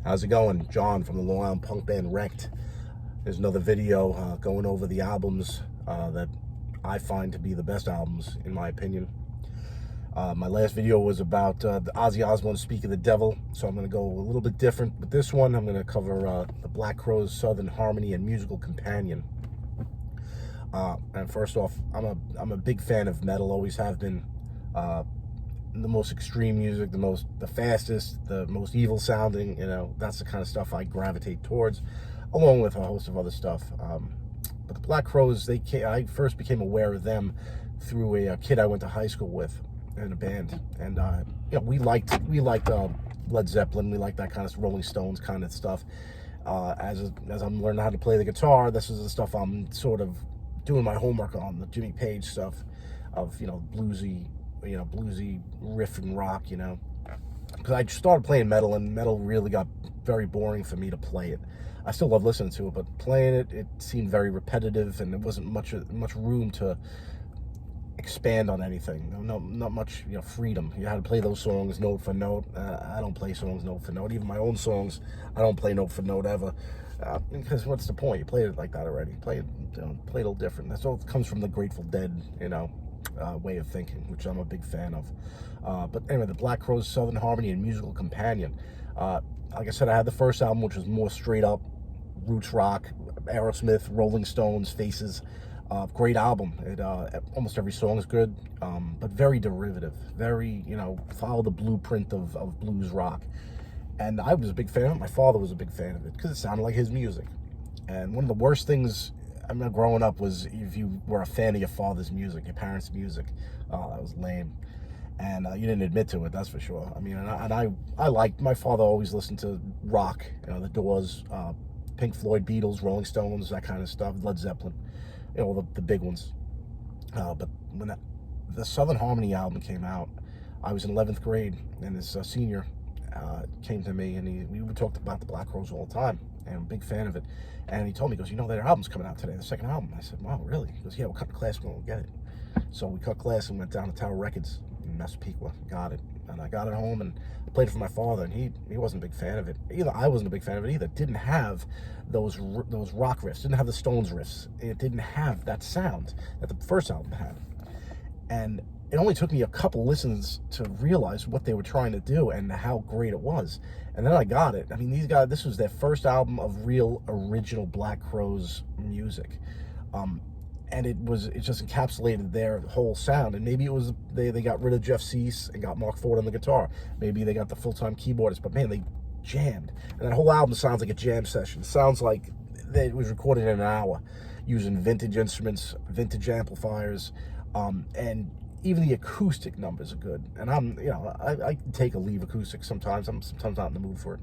How's it going? John from the Long Island punk band Wrecked. There's another video going over the albums that I find to be the best albums, in my opinion. My last video was about the Ozzy Osbourne Speak of the Devil, so I'm going to go a little bit different with this one. I'm going to cover the Black Crowes Southern Harmony and Musical Companion. And first off, I'm a big fan of metal, always have been. The most extreme music, the fastest, the most evil sounding, that's the kind of stuff I gravitate towards, along with a host of other stuff. But the Black Crowes, I first became aware of them through a kid I went to high school with in a band, and we liked Led Zeppelin, we liked that kind of Rolling Stones kind of stuff. As I'm learning how to play the guitar, this is the stuff I'm sort of doing my homework on, the Jimmy Page stuff of bluesy riff and rock, because I started playing metal, and metal really got very boring for me to play it. I still love listening to it, but playing it seemed very repetitive, and there wasn't much room to expand on anything. Not much freedom. You had to play those songs note for note. I don't play songs note for note. Even my own songs, I don't play note for note ever, because what's the point? You played it like that already. Play it a little different. That's all. It comes from the Grateful Dead, way of thinking, which I'm a big fan of. But anyway, the Black Crowes Southern Harmony and Musical Companion. Like I said, I had the first album, which was more straight up roots rock, Aerosmith, Rolling Stones, Faces. Great album. Almost every song is good, but very derivative, very follow the blueprint of blues rock. And I was a big fan of it. My father was a big fan of it because it sounded like his music. And one of the worst things growing up was if you were a fan of your father's music, your parents' music. Oh, that was lame. And you didn't admit to it, that's for sure. I liked, my father always listened to rock, the Doors, Pink Floyd, Beatles, Rolling Stones, that kind of stuff, Led Zeppelin, the big ones. But when the Southern Harmony album came out, I was in 11th grade, and this senior came to me, and we would talk about the Black Crowes all the time, and I'm a big fan of it. And he told me, he goes, their album's coming out today, the second album. I said, wow, really? He goes, yeah, we'll cut the class, we'll get it. So we cut class and went down to Tower Records in Massapequa, got it. And I got it home and played it for my father, and he wasn't a big fan of it. Either I wasn't a big fan of it either. It didn't have those rock riffs, didn't have the Stones riffs. It didn't have that sound that the first album had. And it only took me a couple listens to realize what they were trying to do and how great it was. And then I got it. These guys, this was their first album of real original Black Crowes music. And it just encapsulated their whole sound. And maybe it was they got rid of Jeff Cease and got Mark Ford on the guitar. Maybe they got the full-time keyboardist, but man, they jammed. And that whole album sounds like a jam session. It sounds like it was recorded in an hour using vintage instruments, vintage amplifiers, and even the acoustic numbers are good. And I can take a leave acoustic sometimes. I'm sometimes not in the mood for it.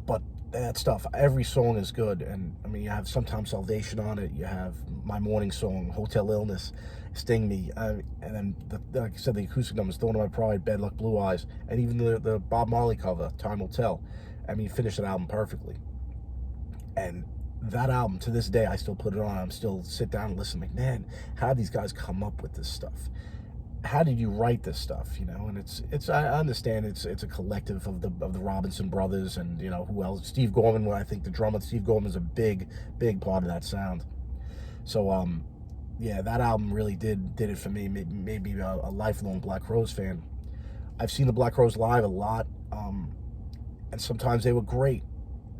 But that stuff, every song is good. And you have Sometimes Salvation on it. You have My Morning Song, Hotel Illness, Sting Me, and then like I said, the acoustic numbers, Thorn in My Pride, Bad Luck, Blue Eyes, and even the Bob Marley cover, Time Will Tell. Finish that album perfectly. And that album, to this day, I still put it on. I'm still sit down and listen. Like, man, how did these guys come up with this stuff? How did you write this stuff? And it's I understand it's a collective of the Robinson brothers, and who else? Steve Gorman. I think the drummer Steve Gorman is a big part of that sound. So yeah, that album really did it for me. Made me a lifelong Black Crowes fan. I've seen the Black Crowes live a lot, and sometimes they were great,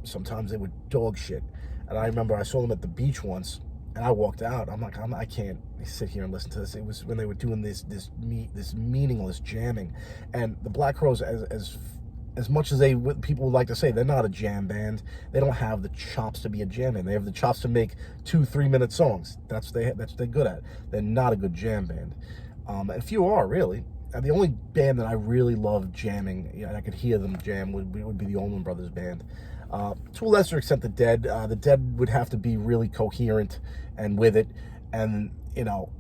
sometimes they were dog shit. And I remember I saw them at the beach once, and I walked out. I'm like, I can't sit here and listen to this. It was when they were doing this meaningless jamming. And the Black Crowes, as much as people would like to say, they're not a jam band. They don't have the chops to be a jam band. They have the chops to make 2-3 minute songs. That's what they're good at. They're not a good jam band. And few are, really. And the only band that I really love jamming, and I could hear them jam, would be the Allman Brothers Band. To a lesser extent, the Dead. The Dead would have to be really coherent and with it, and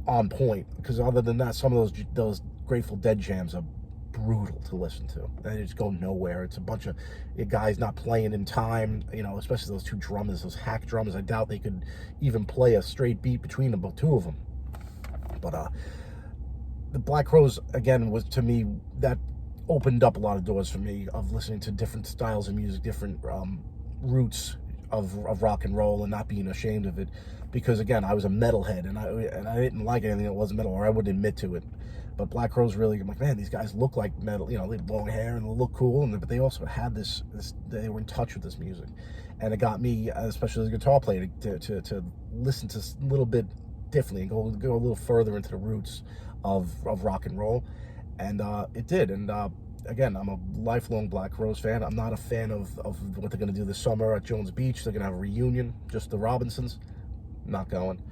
on point. Because other than that, some of those Grateful Dead jams are brutal to listen to. They just go nowhere. It's a bunch of guys not playing in time. Especially those two drummers, those hack drummers. I doubt they could even play a straight beat between them, two of them. But the Black Crowes, again, was to me that opened up a lot of doors for me of listening to different styles of music, different roots of rock and roll, and not being ashamed of it. Because again, I was a metalhead, and I didn't like anything that wasn't metal, or I wouldn't admit to it. But Black Crowes really, I'm like, man, these guys look like metal. You know, they have long hair and they look cool, but they also had this. They were in touch with this music, and it got me, especially as a guitar player, to listen to a little bit differently and go a little further into the roots of rock and roll, and it did. And again, I'm a lifelong Black Crowes fan. I'm not a fan of what they're going to do this summer at Jones Beach. They're going to have a reunion, just the Robinsons. Not going.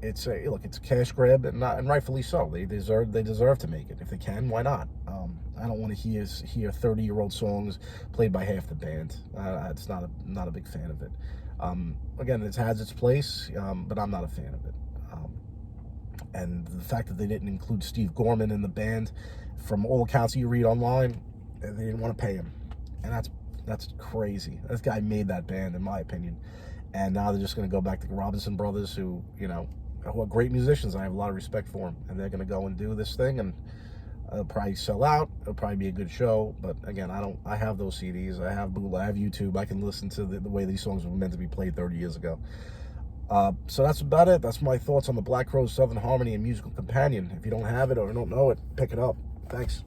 It's a cash grab, and rightfully so. They deserve to make it. If they can, why not? I don't want to hear 30-year-old songs played by half the band. It's not a big fan of it. Again, it has its place, but I'm not a fan of it. And the fact that they didn't include Steve Gorman in the band, from all accounts you read online, they didn't want to pay him, and that's crazy. This guy made that band, in my opinion, and now they're just going to go back to the Robinson brothers, who are great musicians. I have a lot of respect for them, and they're going to go and do this thing, and it'll probably sell out. It'll probably be a good show, but again, I have those CDs. I have YouTube. I can listen to the way these songs were meant to be played 30 years ago. So that's about it. That's my thoughts on the Black Crowes Southern Harmony and Musical Companion. If you don't have it or don't know it, pick it up. Thanks.